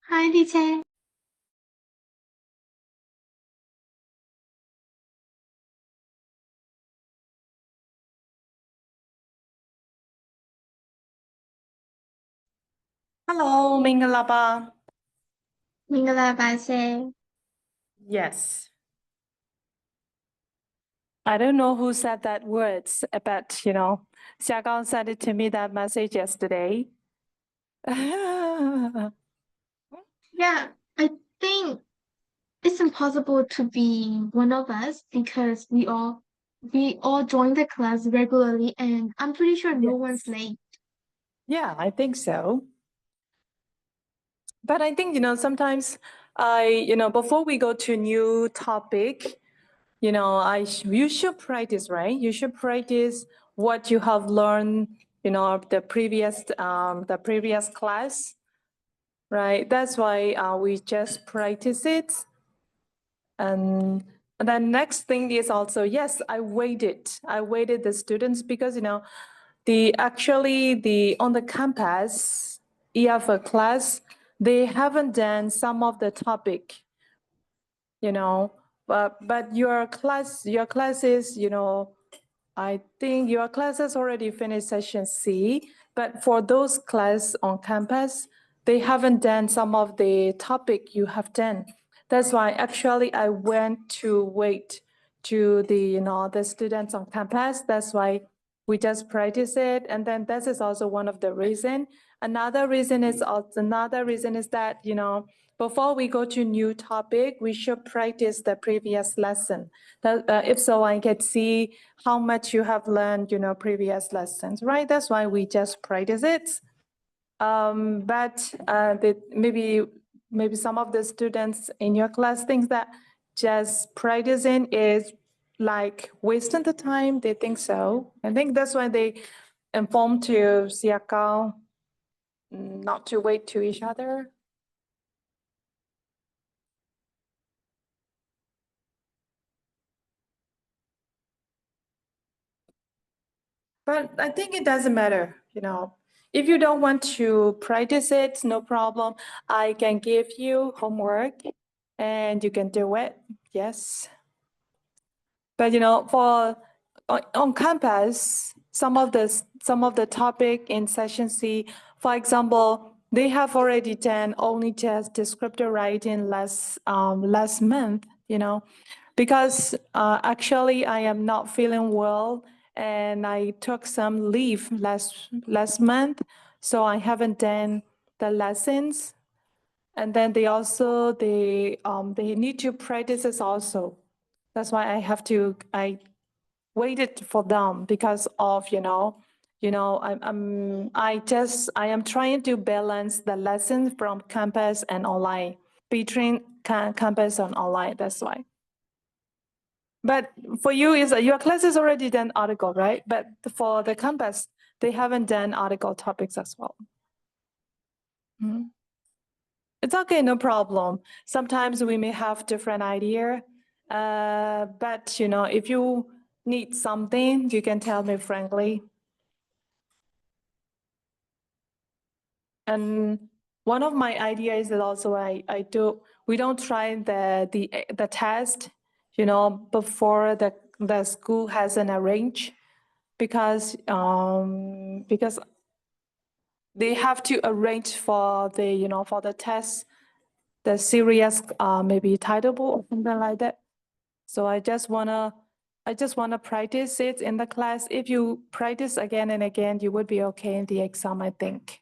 Hi, DJ. Hello，明噶啦吧明个禮拜四。？Yes. I don't know who said that words, but Xiagang sent it to me that message yesterday. Yeah, I think it's impossible to be one of us because we all join the class regularly, and I'm pretty sure no one's Yes. late. Yeah, I think so. But I think, sometimes before we go to new topic, you should practice, right? You should practice what you have learned, the previous class, right? That's why we just practice it. And then next thing is also, yes, I waited the students because, on the campus, EFL class, they haven't done some of the topic, but your class is, I think your class has already finished session C, but for those class on campus, they haven't done some of the topic you have done. That's why actually I went to wait to the students on campus. That's why we just practice it. And then this is also one of the reason. Another reason is that, before we go to new topic, we should practice the previous lesson. If so, I can see how much you have learned, previous lessons, right? That's why we just practice it. But maybe some of the students in your class think that just practicing is like wasting the time. They think so. I think that's why they inform to Siakal not to wait to each other. But I think it doesn't matter, If you don't want to practice it, no problem. I can give you homework and you can do it. Yes. But for on campus, some of the topic in session C, for example, they have already done only just descriptive writing last month, because actually I am not feeling well and I took some leave last month, so I haven't done the lessons. And then they need to practice this also. That's why I waited for them because of, I am trying to balance the lessons from campus and online, between campus and online. That's why. But for you, is your class is already done article, right? But for the campus, they haven't done article topics as well. Mhm. It's okay, no problem. Sometimes we may have different idea, but if you need something, you can tell me frankly. And one of my ideas is also we don't try the test, before the school hasn't arranged, because they have to arrange for the test, the serious maybe title or something like that. So I just wanna practice it in the class. If you practice again and again, you would be okay in the exam, I think.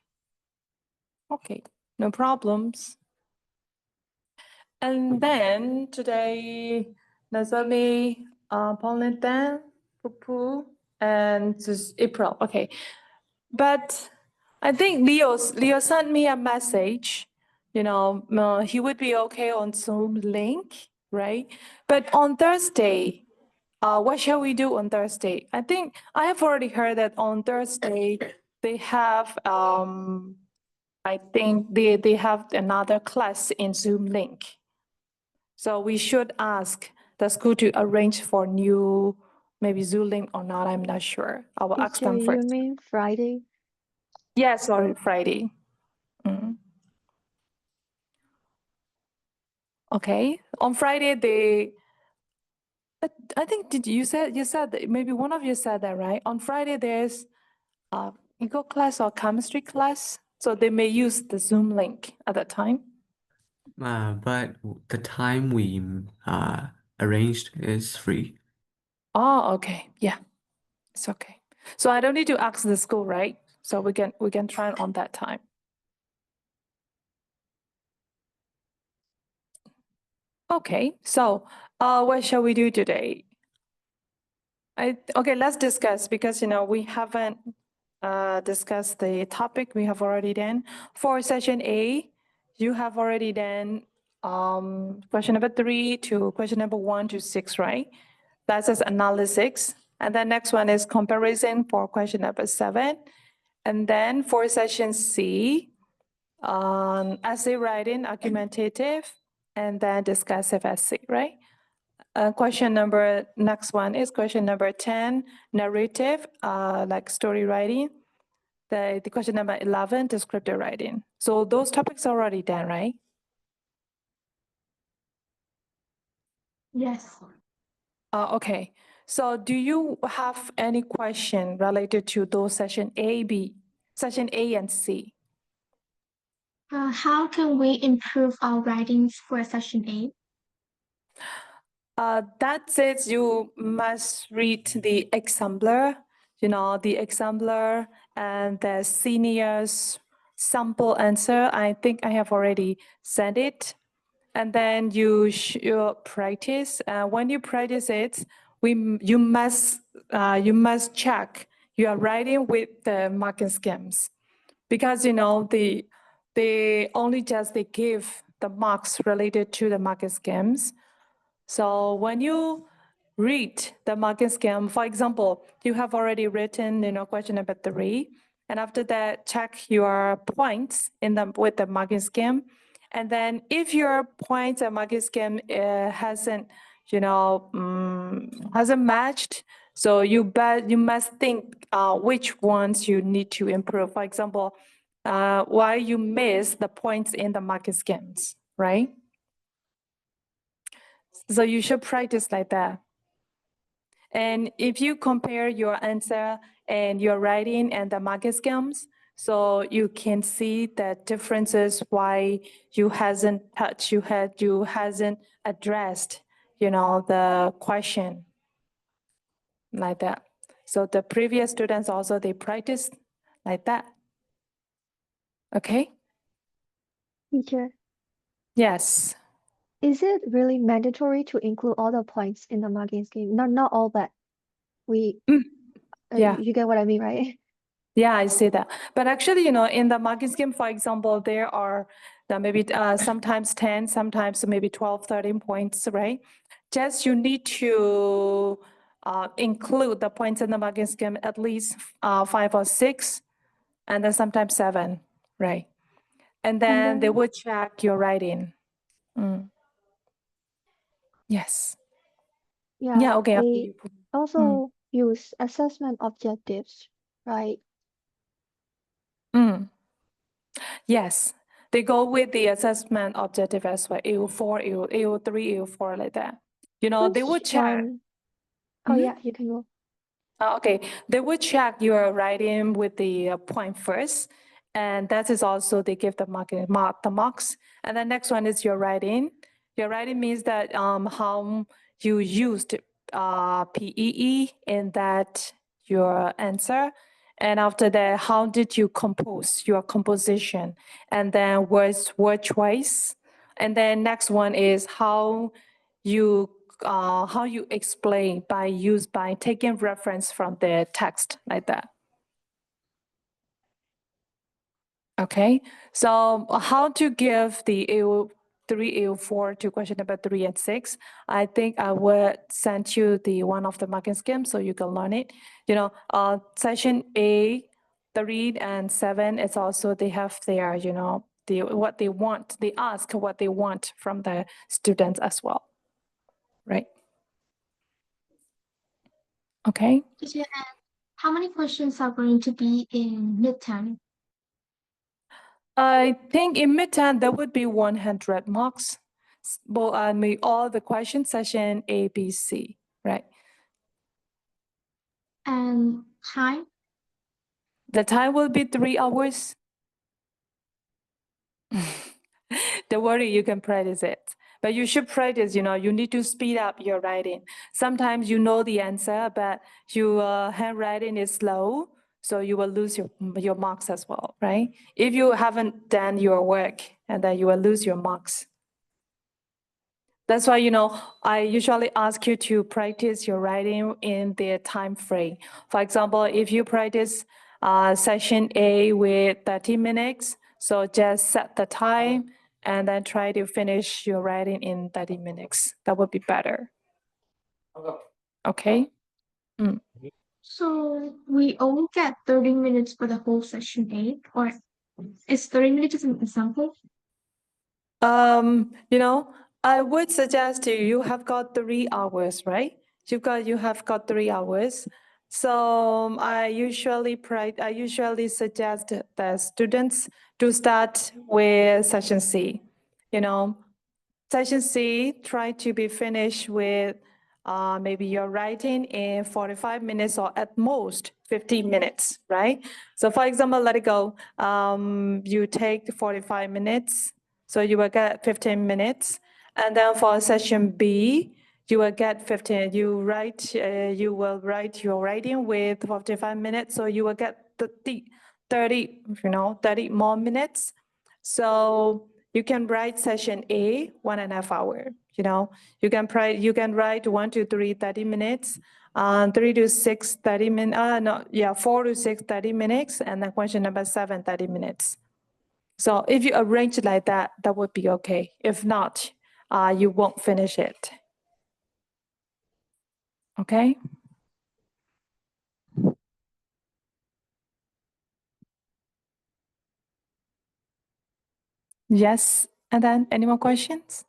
Okay, no problems. And then today, Nazami, Pauline, Pupu, and April. Okay, but I think Leo sent me a message. He would be okay on Zoom link, right? But on Thursday, what shall we do on Thursday? I think I have already heard that on Thursday they have. I think they have another class in Zoom link. So we should ask the school to arrange for new, maybe Zoom link or not. I'm not sure. I will ask Teacher, them you first. mean Friday? Yes, sorry, Friday. Okay. On Friday, I think you said that maybe one of you said that, right? On Friday there's eco class or chemistry class, so they may use the Zoom link at that time. But the time we arranged is free. Oh, okay. Yeah, it's okay. So I don't need to ask the school, right? So we can try it on that time. Okay. So what shall we do today? Okay, let's discuss because we haven't discussed the topic we have already done. For session A, you have already done question number 3 to question number 1 to 6, right? That's as analysis. And then next one is comparison for question number 7. And then for session C, essay writing, argumentative, and then discussive essay, right? Next one is question number 10, narrative, like story writing. The question number 11, descriptive writing. So those topics are already done, right? Yes. Okay. So do you have any question related to those session A and C? How can we improve our writings for session A? That says you must read the examiner, the examiner and the seniors sample answer. I think I have already sent it. And then you practice. When you practice it, you must check you are writing with the marking schemes, because they only they give the marks related to the marking schemes. So when you read the marking scheme, for example, you have already written, question number 3, and after that, check your points with the marking scheme. And then if your points and marking scheme hasn't matched, so you must think which ones you need to improve. For example, why you miss the points in the marking schemes, right? So you should practice like that. And if you compare your answer and your writing and the marking schemes, so you can see the differences why you hasn't touched, you hasn't addressed, the question like that. So the previous students also, they practiced like that. Okay? Teacher, Yes. is it really mandatory to include all the points in the marking scheme? Not all, but Yeah. You get what I mean, right? Yeah, I see that. But actually, in the marking scheme, for example, there are maybe sometimes 10, sometimes maybe 12, 13 points, right? Just you need to include the points in the marking scheme at least 5 or 6, and then sometimes 7, right? And then they will check your writing. Yes. Yeah, okay. They also use assessment objectives, right? Yes, they go with the assessment objective as well, AO4, AO3, AO4, like that. They would Which check. one? Oh yeah, you can go. Okay, they would check your writing with the point first, and that is also they give the marks. And the next one is your writing. Your writing means that how you used PEE in that your answer, and after that, how did you compose your composition, and then word choice, and then next one is how you explain by taking reference from the text like that. Okay, so how to give the AO3, AO4 to question number 3 and 6. I think I would send you the one of the marking scheme so you can learn it. Session A, 3 and 7, it's also they have their, what they want. They ask what they want from the students as well, right? Okay. How many questions are going to be in midterm? I think in midterm there would be 100 marks. all the question session A, B, C, right? And time? The time will be 3 hours. Don't worry, you can practice it. But you should practice, you need to speed up your writing. Sometimes you know the answer, but your handwriting is slow, so you will lose your marks as well, right? If you haven't done your work, and then you will lose your marks. That's why, I usually ask you to practice your writing in the time frame. For example, if you practice session A with 30 minutes, so just set the time and then try to finish your writing in 30 minutes. That would be better. Okay? So we only get 30 minutes for the whole session A, or is 30 minutes just an example? I would suggest to you have got 3 hours, right? You have got 3 hours. So I usually suggest the students to start with session C. Session C, try to be finished with maybe you're writing in 45 minutes or at most 15 minutes, right? So for example, let it go. You take 45 minutes, so you will get 15 minutes. And then for session B, you will get 15, you will write your writing with 45 minutes, so you will get 30 more minutes. So you can write session A 1.5 hours. You can write 1 to 3, 30 minutes, 3 to 6, 30 minutes. 4 to 6, 30 minutes, and then question number 7, 30 minutes. So if you arrange it like that, that would be okay. If not, you won't finish it. Okay. Yes. And then any more questions?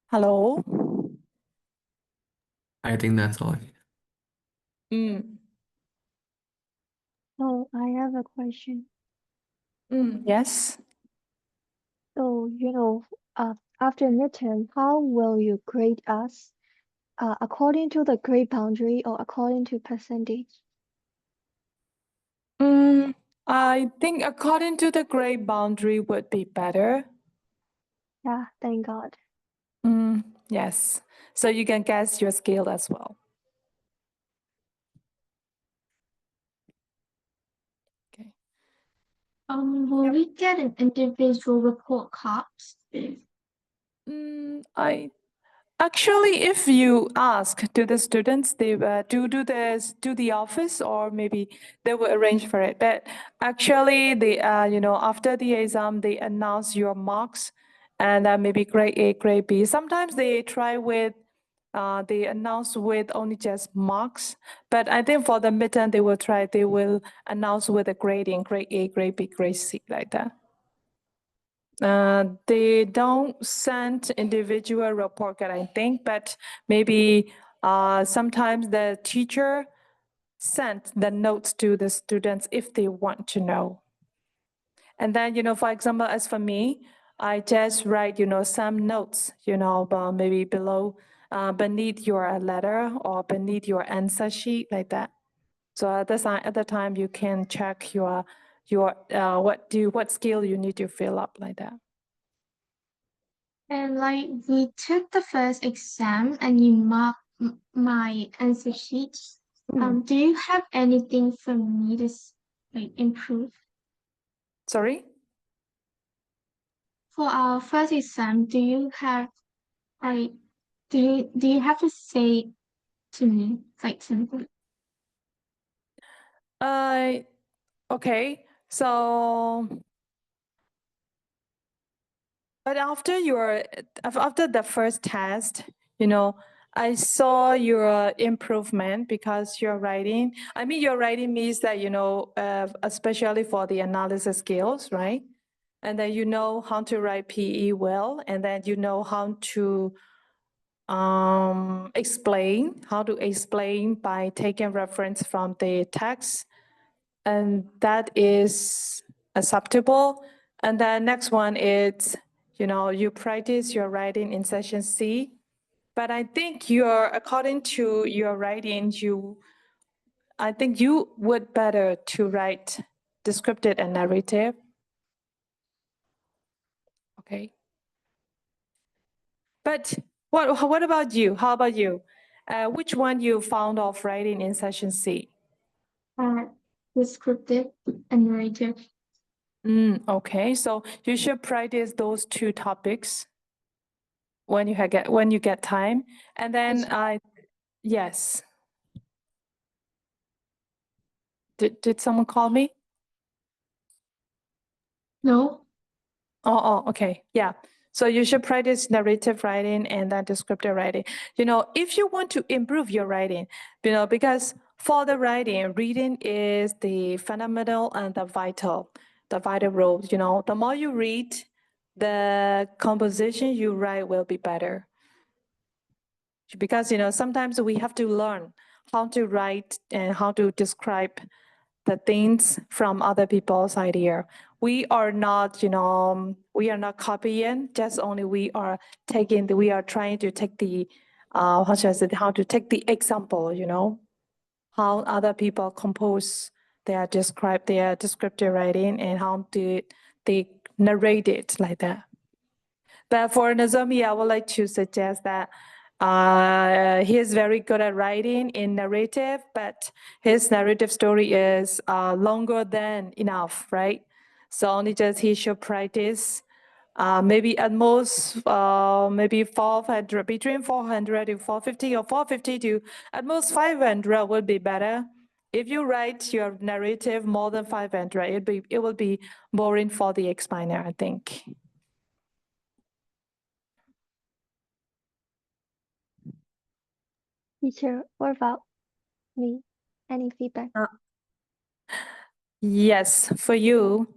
Hello? I think that's all. Oh, I have a question. Yes. So, after midterm, how will you grade us? According to the grade boundary or according to percentage? I think according to the grade boundary would be better. Yeah, thank God. Yes. So you can guess your skill as well. Okay. Will we get an individual report cards? Actually, if you ask to the students, they do the office, or maybe they will arrange for it. But actually, they after the exam, they announce your marks, and maybe grade A, grade B. Sometimes they try with. They announce with only just marks, but I think for the midterm they will announce with a grading, grade A, grade B, grade C, like that. They don't send individual report card, I think, but maybe sometimes the teacher sent the notes to the students if they want to know. And then, for example, as for me, I just write, some notes, maybe beneath your letter or beneath your answer sheet, like that. So at the time you can check your what skill you need to fill up, like that. And like we took the first exam and you marked my answer sheets. Do you have anything for me to improve? Sorry? For our first exam, do you have do you have to say to me something? Okay. So, but after the first test, I saw your improvement because your writing means that, especially for the analysis skills, right? And then you know how to write PE well, and then you know how to explain by taking reference from the text. and that is acceptable. And then next one is, you practice your writing in session C. But I think according to your writing, I think you would better to write descriptive and narrative. Okay. But what about you? How about you? Which one you found of writing in session C? Descriptive and narrative. Okay, so you should practice those two topics when you get time, and then yes. Did someone call me? No. Oh, okay, yeah. So you should practice narrative writing and then descriptive writing. If you want to improve your writing, because for the writing, reading is the fundamental and the vital role. The more you read, the composition you write will be better. Because, sometimes we have to learn how to write and how to describe the things from other people's idea. We are not copying, just only we are trying to take the, how should I say, how to take the example, how other people compose describe their descriptive writing and how they narrate it like that. But for Nozomi, I would like to suggest that he is very good at writing in narrative, but his narrative story is longer than enough, right? So only just he should practice. Maybe at most, maybe 400, between 400 to 450 or 450 to at most 500 would be better. If you write your narrative more than 500, it will be boring for the examiner, I think. Teacher, what about me? Any feedback? Yes, for you,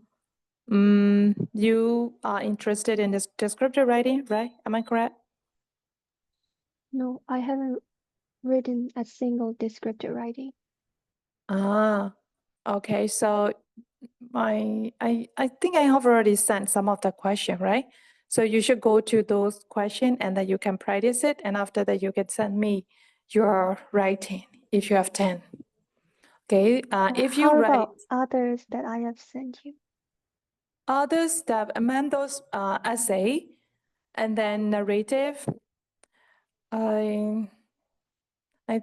you are interested in this descriptive writing, right? Am I correct? No, I haven't written a single descriptive writing. Okay. So I think I have already sent some of the question, right? So you should go to those questions and then you can practice it. And after that, you can send me your writing if you have 10. Okay. If you How write about others that I have sent you? others that amend those essay and then narrative, I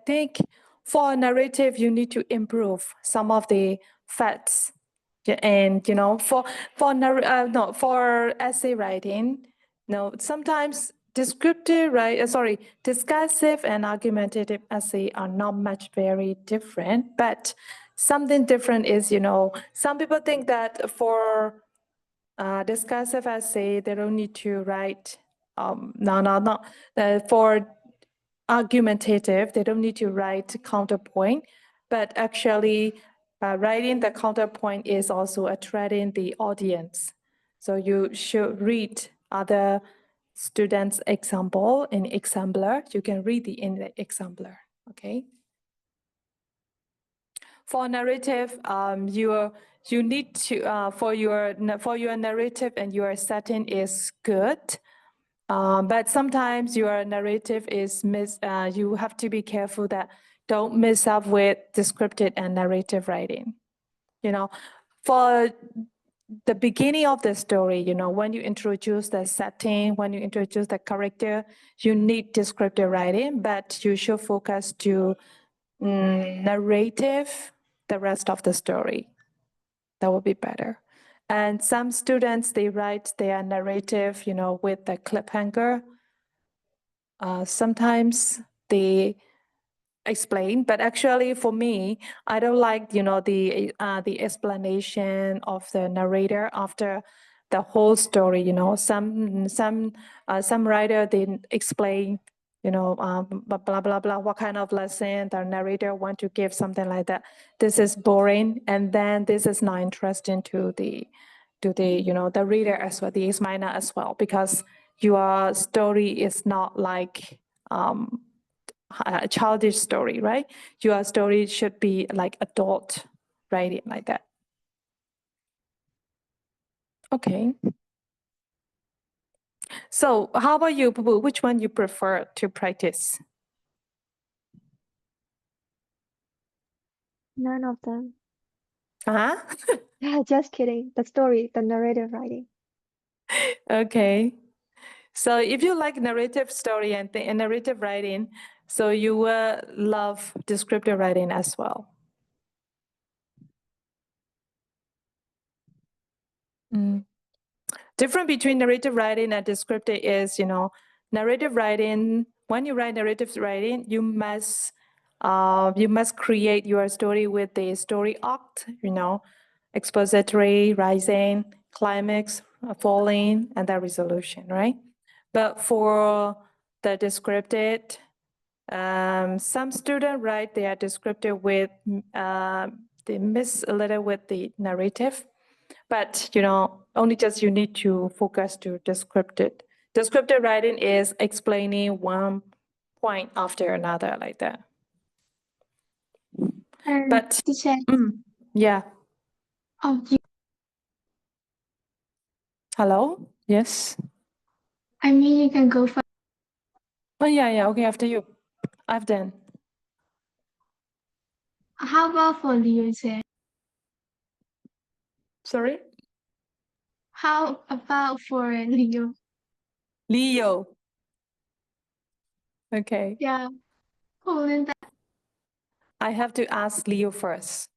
think for a narrative, you need to improve some of the facts. And for essay writing, sometimes discursive and argumentative essay are not much very different. But something different is, some people think that for discursive essay they don't need to write. For argumentative, they don't need to write counterpoint, but actually writing the counterpoint is also attracting the audience. So you should read other students' example in exemplar. You can read in the exemplar, okay? For narrative, you need to for your narrative and your setting is good. But sometimes your narrative is you have to be careful that don't mix up with descriptive and narrative writing. For the beginning of the story, when you introduce the setting, when you introduce the character, you need descriptive writing, but you should focus to narrative the rest of the story. That would be better. And some students, they write their narrative, with the cliffhanger. Sometimes they explain, but actually for me, I don't like, the explanation of the narrator after the whole story. Some writer they explain, blah blah blah, what kind of lesson the narrator want to give, something like that. This is boring, and then this is not interesting to the the reader as well, the examiner as well, because your story is not like a childish story, right? Your story should be like adult writing like that. Okay. So how about you, Poo? Which one you prefer to practice? None of them. Uh-huh. Just kidding. The story, the narrative writing. Okay. So if you like narrative story and narrative writing, so you will love descriptive writing as well. Mm. Difference between narrative writing and descriptive is, narrative writing, when you write narrative writing, you must create your story with the story arc, expository, rising, climax, falling, and the resolution, right? But for the descriptive, some students write their descriptive with, they miss a little with the narrative, but only just you need to focus to descriptive. Descriptive writing is explaining one point after another like that. And But teacher, yeah. oh, Hello? Yes. I mean, you can go for. Oh yeah. Okay, after you. I've done. How about for Leo? Sorry? How about for Leo? Leo. Okay. Yeah. Holding that. I have to ask Leo first.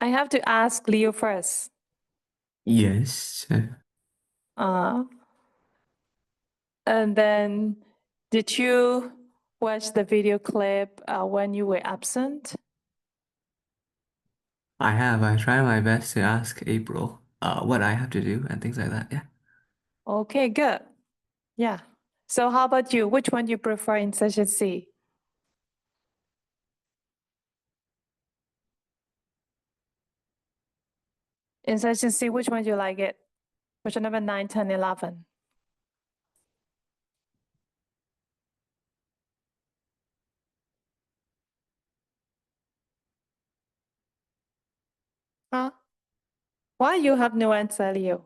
I have to ask Leo first. Yes. And then, did you watch the video clip when you were absent? I have. I try my best to ask April what I have to do and things like that. Yeah. Okay, good. Yeah. So how about you? Which one do you prefer in session C? In session C, which one do you like it? Question number 9, 10, 11. Huh? Why you have no answer, Leo?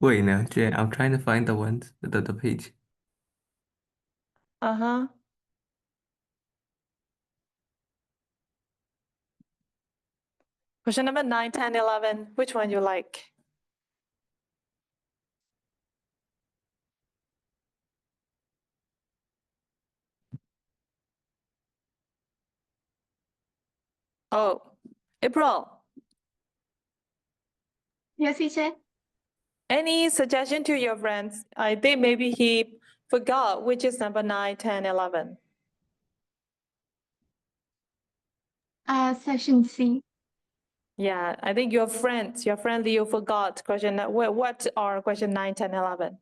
Wait, no, Jay, I'm trying to find the ones, the page. Uh-huh. Question number 9, 10, 11. Which one you like? Oh, April. Yes, teacher. Any suggestion to your friends? I think maybe he forgot which is number 9, 10, 11. Session C. Yeah, I think your friend Leo forgot question. What are question 9, 10, 11?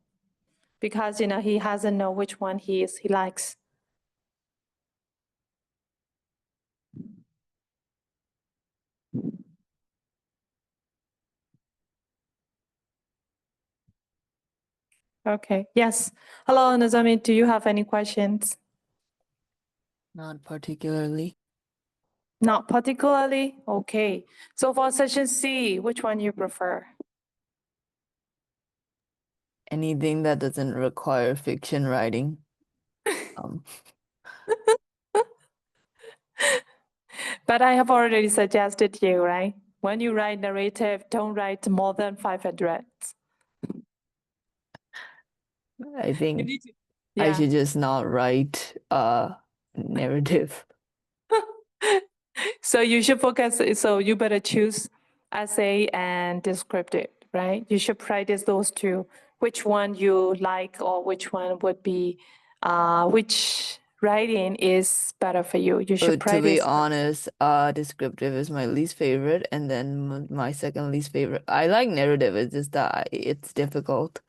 Because he hasn't know which one he likes. Okay. Yes. Hello, Nazami. Do you have any questions? Not particularly. Not particularly. Okay. So for session C, which one you prefer? Anything that doesn't require fiction writing. But I have already suggested you, right? When you write narrative, don't write more than 500. I think I Yeah. should just not write narrative. So you should focus. So you better choose essay and descriptive, right? You should practice those two. Which one you like, or which one would be, which writing is better for you. You should But to be practice. honest, descriptive is my least favorite, and then my second least favorite. I like narrative. It's just that it's difficult.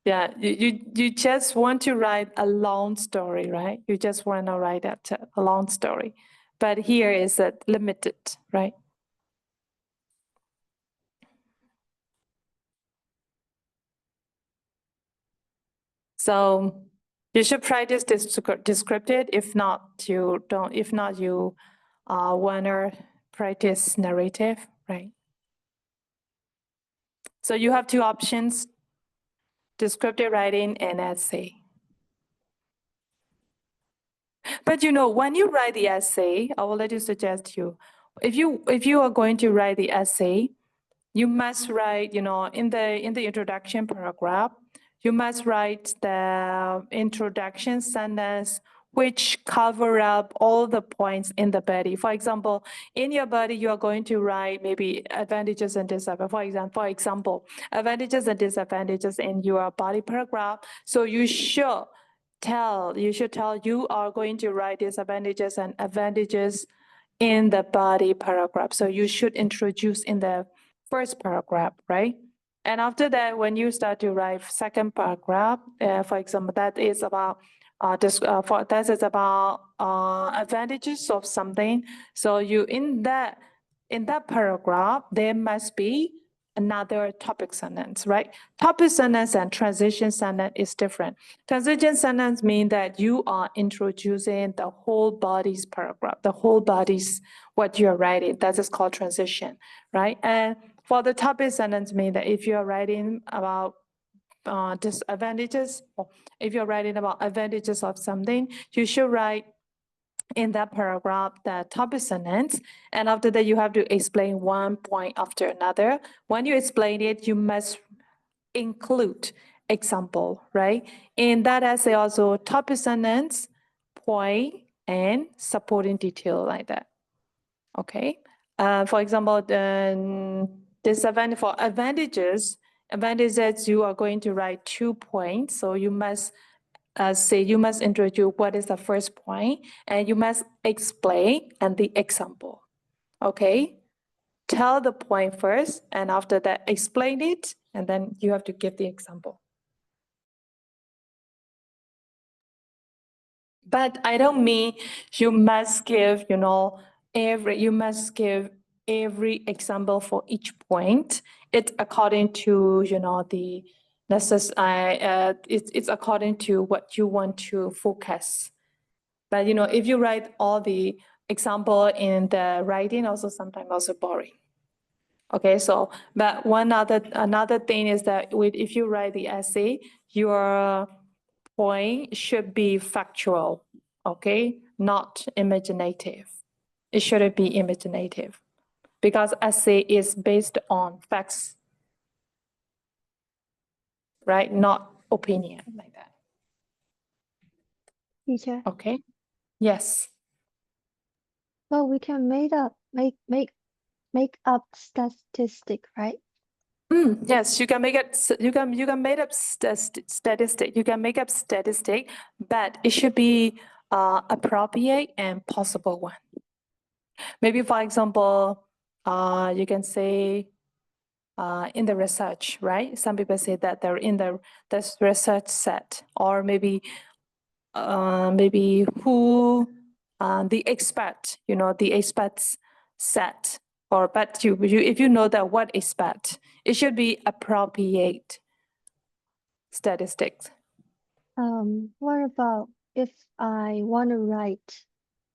Yeah, you just want to write a long story, right? You just want to write a long story, but here is limited, right? So You should practice this descriptive. If not, you don't. If not, you wanna practice narrative, right? So you have two options: descriptive writing and essay. But when you write the essay, I will let you suggest you. If you are going to write the essay, you must write, in the introduction paragraph, you must write the introduction sentence which cover up all the points in the body. For example, in your body, you are going to write maybe advantages and disadvantages. For example, advantages and disadvantages in your body paragraph. So you should tell you are going to write disadvantages and advantages in the body paragraph. So you should introduce in the first paragraph, right? And after that, when you start to write second paragraph, for example, that is about advantages of something. So you in that paragraph, there must be another topic sentence, right? Topic sentence and transition sentence is different. Transition sentence means that you are introducing the whole body's paragraph, the whole body's what you're writing. That is called transition, right? And for the topic sentence mean that if you're writing about disadvantages, or if you're writing about advantages of something, you should write in that paragraph the topic sentence, and after that you have to explain one point after another. When you explain it, you must include example, right? In that essay also, topic sentence, point, and supporting detail like that. Okay. For example, the disadvantage for advantages, you are going to write 2 points. So you must you must introduce what is the first point, and you must explain and the example. Okay. Tell the point first, and after that, explain it, and then you have to give the example. But I don't mean you must give, every example for each point. It's according to, it's according to what you want to focus. But, if you write all the example in the writing, also sometimes also boring. Okay, so, but another thing is that if you write the essay, your point should be factual, okay, not imaginative. It shouldn't be imaginative because essay is based on facts, right? Not opinion like that. Teacher. Okay. Yes. Well, we can make up statistic, right? Yes, you can make it. You can make up statistic. You can make up statistic, but it should be appropriate and possible one. Maybe, for example, you can say in the research, right? Some people say that they're in the research set, or maybe who the expert, the experts set, or but if you know that what expert, it should be appropriate statistics. What about if I want to write,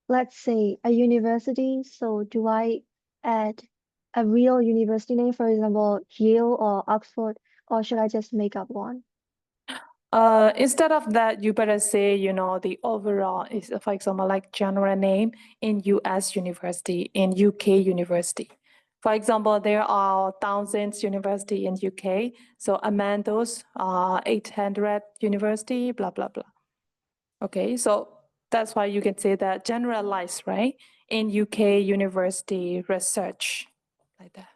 let's say, a university? So do I add a real university name, for example, Yale or Oxford, or should I just make up one? Instead of that, you better say, the overall is, for example, like general name in US university, in UK university. For example, there are thousands university in UK. So among those 800 university, blah, blah, blah. Okay, so that's why you can say that generalized, right? In UK university research, like that.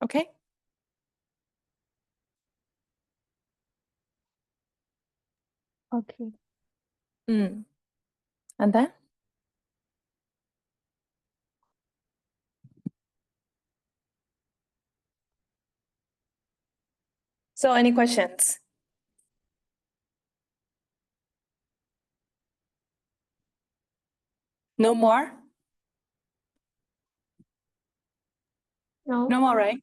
Okay. Okay. And then? So any questions? No more? No. No more, right?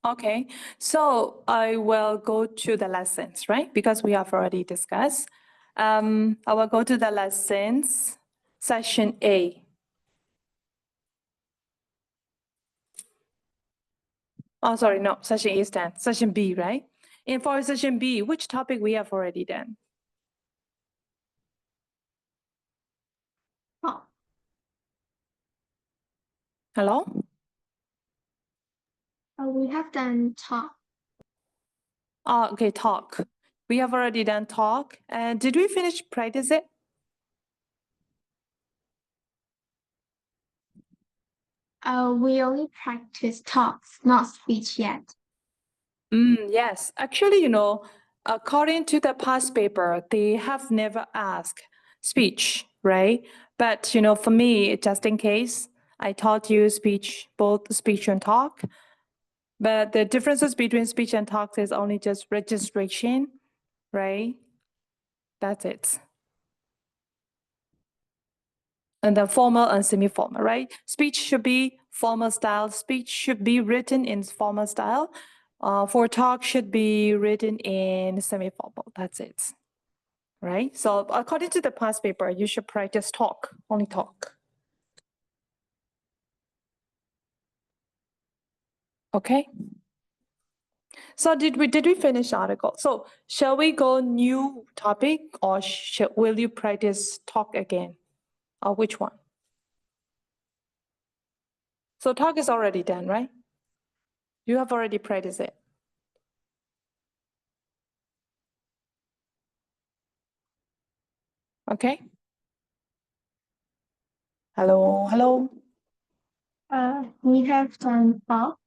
Okay, so I will go to the lessons, right? Because we have already discussed. I will go to the lessons, session A. Oh, sorry, no, session A is done. Session B, right? And for session B, which topic we have already done? Oh, Hello? we have done talk. Oh, okay, talk. We have already done talk. And did we finish practice it? We only practice talks, not speech yet. Yes, actually, according to the past paper, they have never asked speech, right? But, for me, just in case, I taught you speech, both speech and talk. But the differences between speech and talk is only just registration, right? That's it. And then formal and semi-formal, right? Speech should be formal style. Speech should be written in formal style. For talk should be written in semi-formal. That's it, right? So according to the past paper, you should practice talk, only talk. Okay. So did we finish article? So shall we go new topic or will you practice talk again? Or which one? So talk is already done, right? You have already practiced it. Okay. Hello, hello. We have done talk,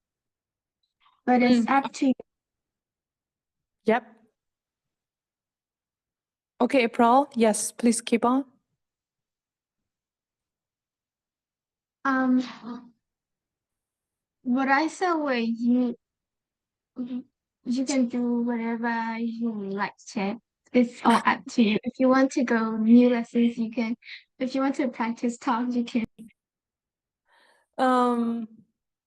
but it's up to you. Yep. Okay, April. Yes, please keep on. Um, what I said was you can do whatever you like to. It's all up to you. If you want to go new lessons, you can. If you want to practice talk, you can.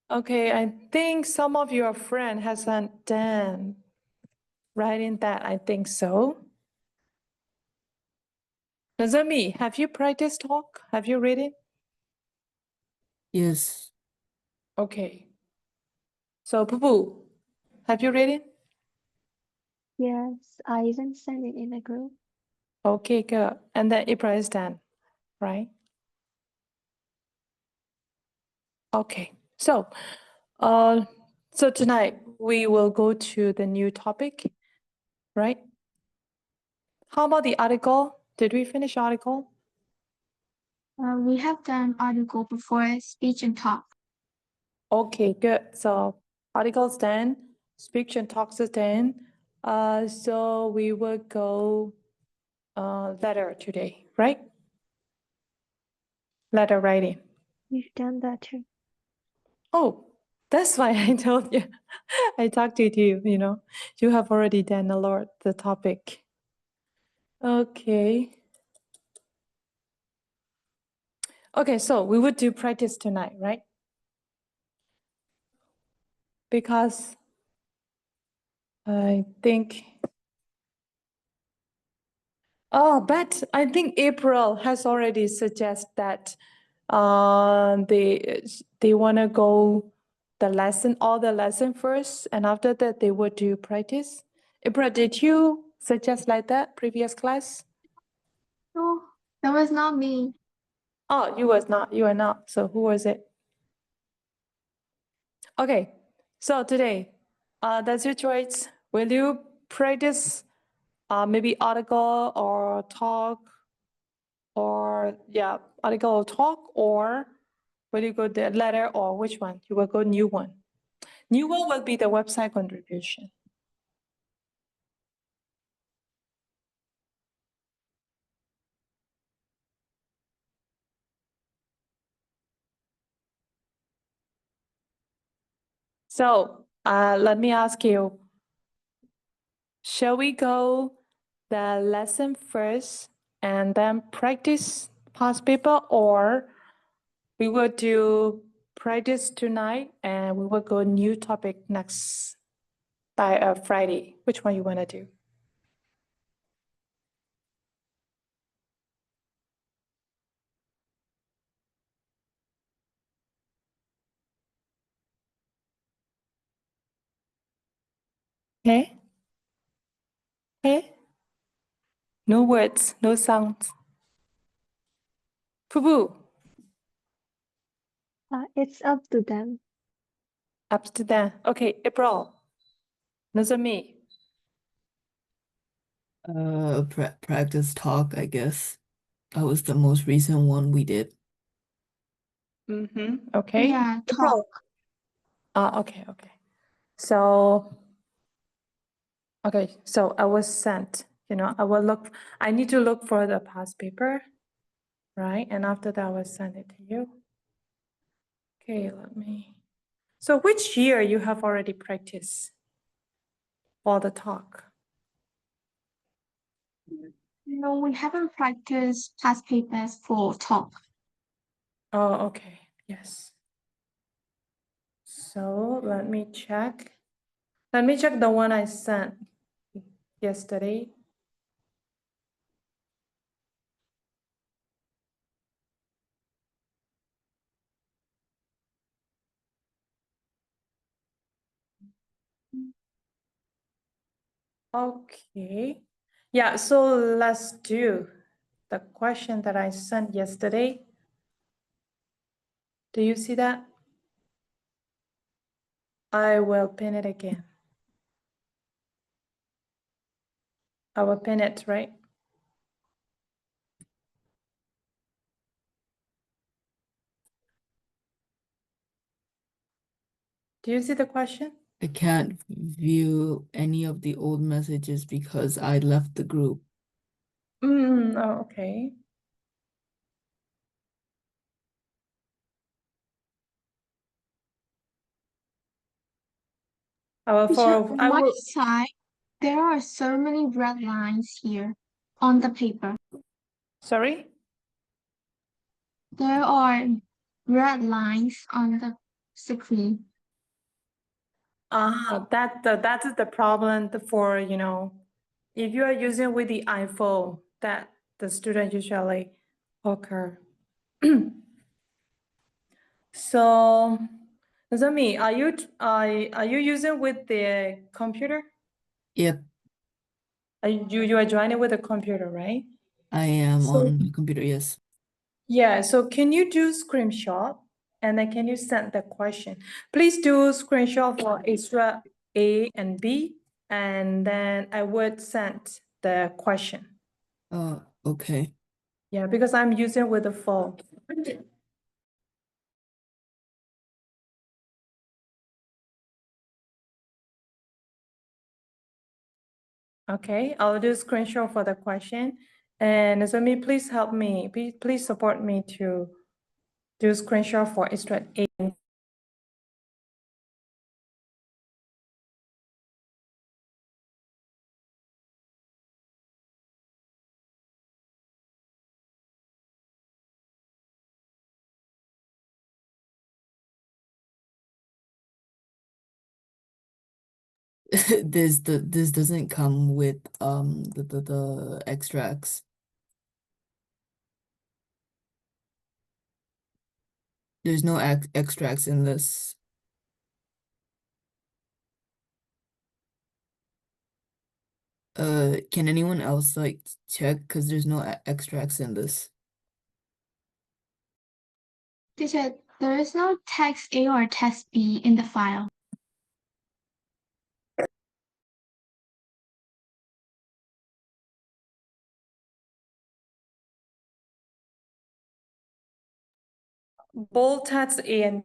Okay, I think some of your friend hasn't done writing that. I think so. Nazami, have you practiced talk? Have you read it? Yes. Okay. So, Poo, have you read it? Yes, I even sent it in the group. Okay, good. And then April is done, right? Okay. So, so tonight we will go to the new topic, right? How about the article? Did we finish article? We have done article before speech and talk. Okay, good. So articles 10, speech and talks is 10. So we will go letter today, right? Letter writing. We've done that too. Oh, that's why I told you. I talked to you, you have already done a lot the topic. Okay. Okay, so we would do practice tonight, right? Because I think, but I think April has already suggested that they want to go all the lesson first, and after that they would do practice. April, did you suggest like that previous class? No, that was not me. Oh, you are not. So who was it? Okay, so today, that's your choice. Will you practice maybe article or talk or article or talk, or will you go the letter, or which one? You will go new one. New one will be the website contribution. So let me ask you, shall we go the lesson first and then practice past paper, or we will do practice tonight and we will go new topic next Friday. Which one you want to do? Okay? Okay? No words, no sounds. Poo-poo, It's up to them. up to them. Okay, April. Nozomi. Practice talk, I guess. That was the most recent one we did. Okay. Yeah, April. Okay. So, okay, so I was sent, I need to look for the past paper, right? And after that, I will send it to you. Okay, so which year you have already practiced all the talk? No, we haven't practiced past papers for talk. Oh, okay, yes. So let me check. Let me check the one I sent yesterday. Okay. Yeah, so let's do the question that I sent yesterday. Do you see that? I will pin it again. I will pin it, right? Do you see the question? I can't view any of the old messages because I left the group. Oh, okay. Teacher, I on my will, side, there are so many red lines here on the paper. sorry? There are red lines on the screen. That is the problem for, if you are using with the iPhone, that the student usually occur. So, Nozomi, are you using with the computer? Yep, You are joining with a computer, right? I am So- on the computer, yes. Yeah, so can you do screenshot and then can you send the question? Please do screenshot for extra A and B and then I would send the question. Okay. Yeah, because I'm using with the phone. Okay, I'll do screenshot for the question. And Nozomi, please help me. Please support me to do screenshot for extra A and This doesn't come with the extracts. There's no extracts in this. Can anyone else like check? Because there's no extracts in this. Teacher, there is no text A or text B in the file. bold text A and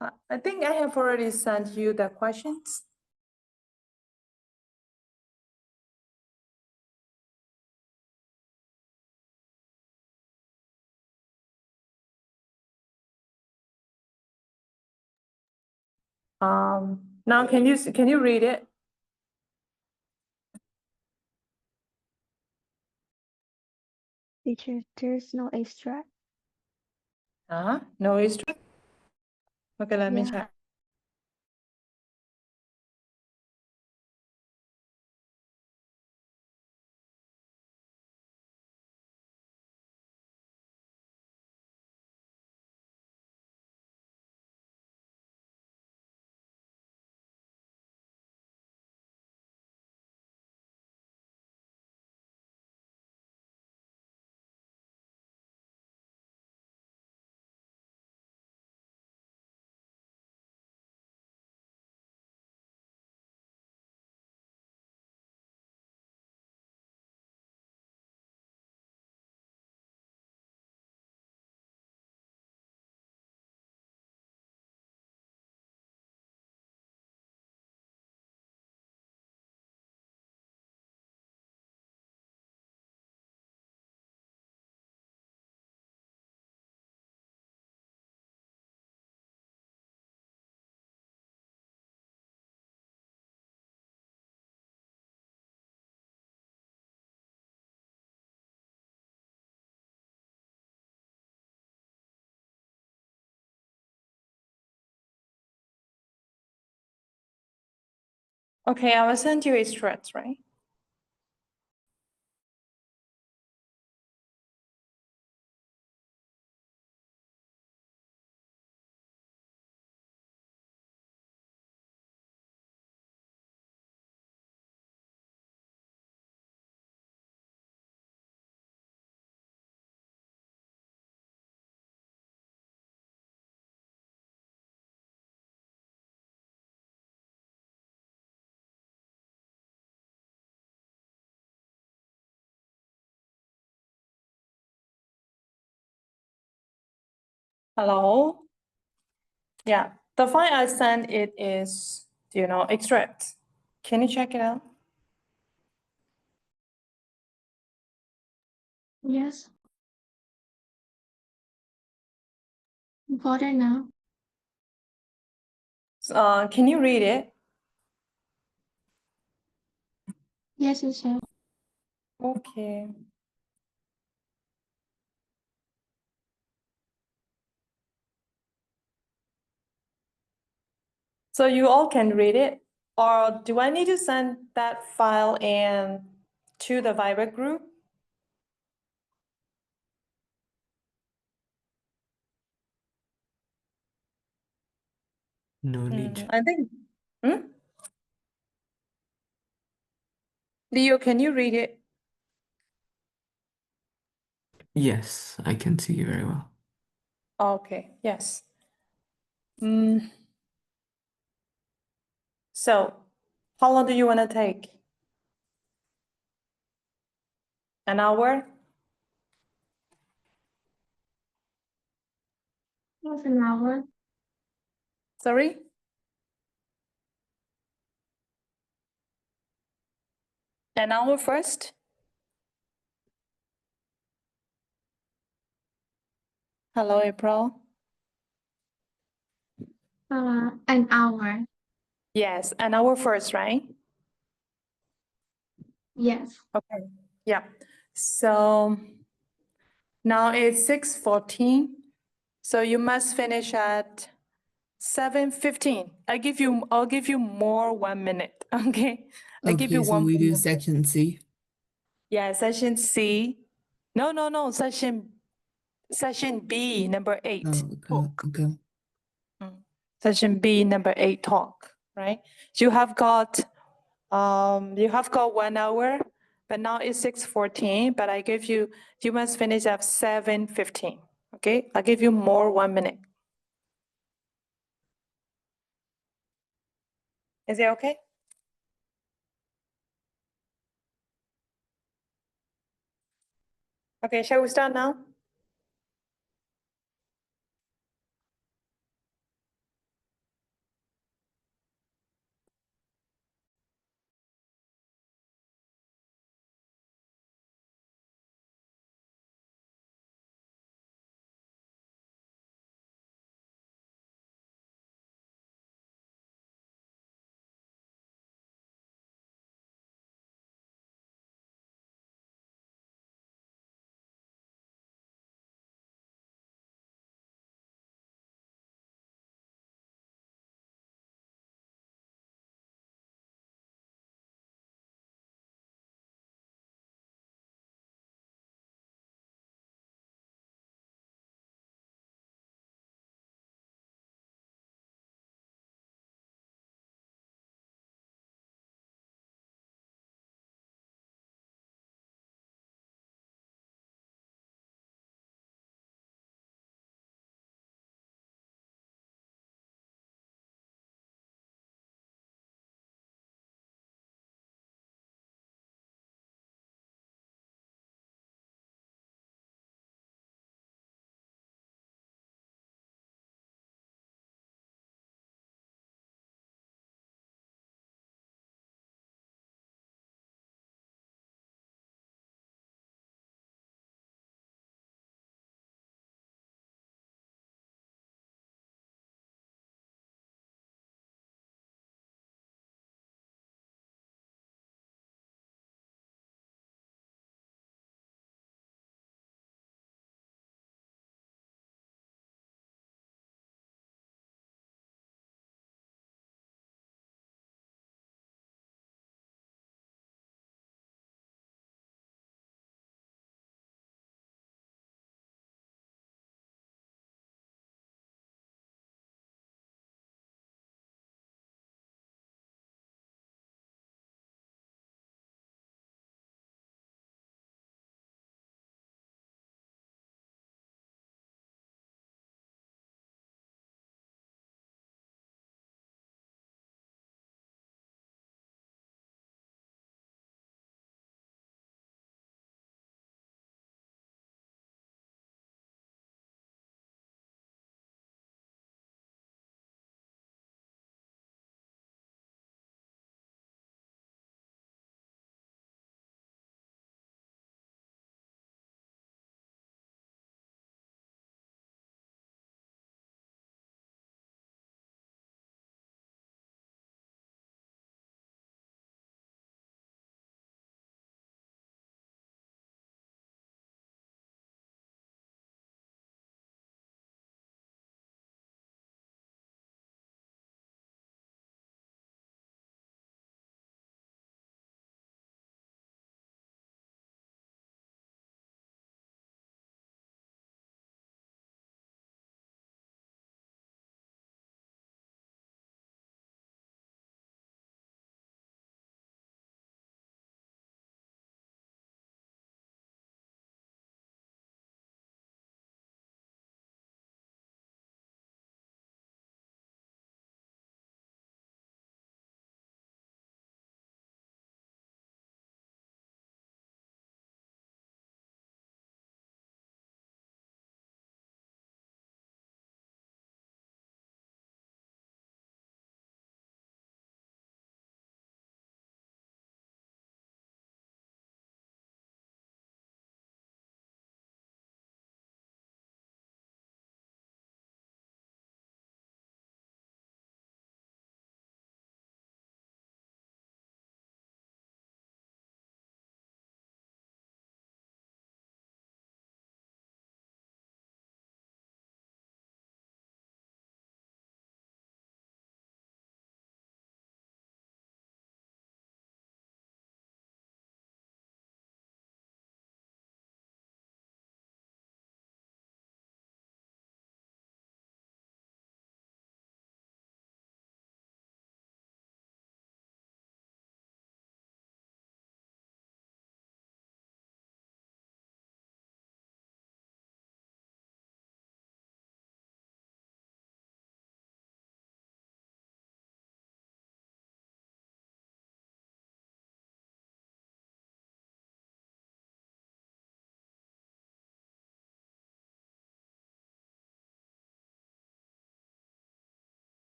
I think I have already sent you the questions. Now can you read it? Teacher, there's no abstract. No history. Okay, let me Yeah. check. Okay, I will send you a thread, right? Hello? Yeah, the file I sent it is, extract. Can you check it out? Yes. Got it now. Can you read it? Yes, you said. Okay. So you all can read it, or do I need to send that file to the Viber group? No need. I think. Leo, can you read it? Yes, I can see you very well. Okay, yes. So, how long do you want to take? An hour? Half an hour. Sorry? An hour first? Hello, April. An hour. Yes, an hour first, right? Yes. Okay, yeah. So now it's 6:14. So you must finish at 7:15. I'll give you more 1 minute. Okay. I give you Okay, so one we do minute. section C. Yeah, session C. No, session B, number 8. Oh, okay, Talk. okay. Session B, number 8, talk, right? You have got 1 hour, but now it's 6:14, but you must finish at 7:15. Okay, I'll give you more 1 minute. Is it okay? Okay, shall we start now?